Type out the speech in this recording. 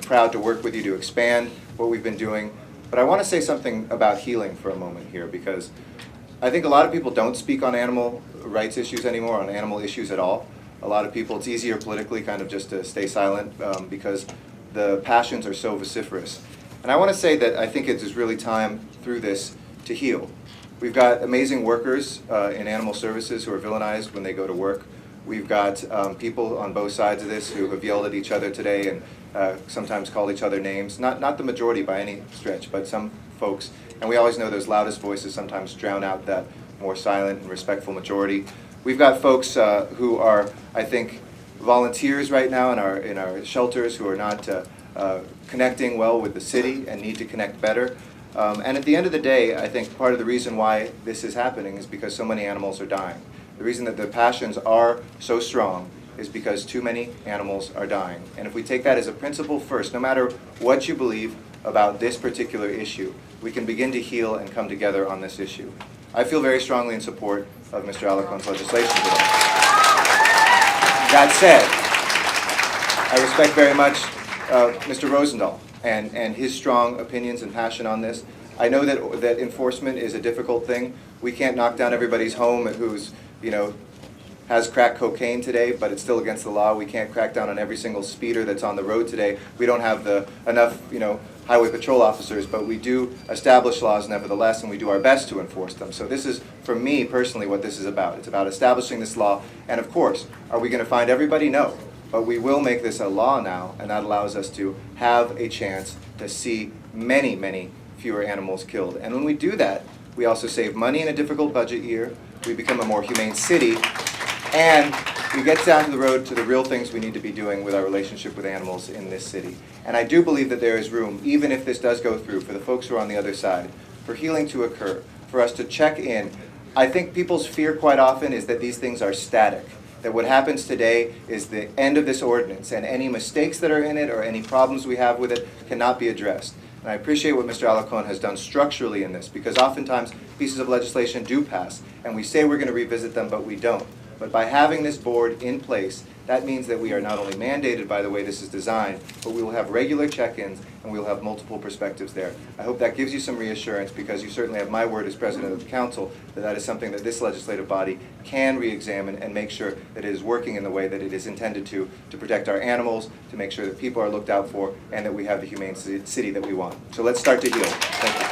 proud to work with you to expand what we've been doing. But I want to say something about healing for a moment here, because I think a lot of people don't speak on animal rights issues anymore, on animal issues at all. A lot of people, it's easier politically kind of just to stay silent because the passions are so vociferous. And I want to say that I think it is really time through this to heal. We've got amazing workers in animal services who are villainized when they go to work. We've got people on both sides of this who have yelled at each other today and sometimes called each other names. Not the majority by any stretch, but some folks. And we always know those loudest voices sometimes drown out that more silent and respectful majority. We've got folks who are, I think, volunteers right now in our shelters who are not connecting well with the city and need to connect better. And at the end of the day, I think part of the reason why this is happening is because so many animals are dying. The reason that the passions are so strong is because too many animals are dying. And if we take that as a principle first, no matter what you believe about this particular issue, we can begin to heal and come together on this issue. I feel very strongly in support of Mr. Alarcon's legislation today. That said, I respect very much Mr. Rosendahl and his strong opinions and passion on this. I know that enforcement is a difficult thing. We can't knock down everybody's home who's, has crack cocaine today, but it's still against the law. We can't crack down on every single speeder that's on the road today. We don't have enough, highway patrol officers, but we do establish laws nevertheless, and we do our best to enforce them. So this is, for me personally, what this is about. It's about establishing this law, and of course, are we going to find everybody? No. But we will make this a law now, and that allows us to have a chance to see many, many fewer animals killed. And when we do that, we also save money in a difficult budget year, we become a more humane city, and we get down to the road to the real things we need to be doing with our relationship with animals in this city. And I do believe that there is room, even if this does go through, for the folks who are on the other side, for healing to occur, for us to check in. I think people's fear quite often is that these things are static, that what happens today is the end of this ordinance, and any mistakes that are in it or any problems we have with it cannot be addressed. And I appreciate what Mr. Alarcon has done structurally in this, because oftentimes pieces of legislation do pass, and we say we're going to revisit them, but we don't. But by having this board in place, that means that we are not only mandated by the way this is designed, but we will have regular check-ins and we will have multiple perspectives there. I hope that gives you some reassurance, because you certainly have my word as president of the council that that is something that this legislative body can re-examine and make sure that it is working in the way that it is intended to protect our animals, to make sure that people are looked out for, and that we have the humane city that we want. So let's start to heal. Thank you.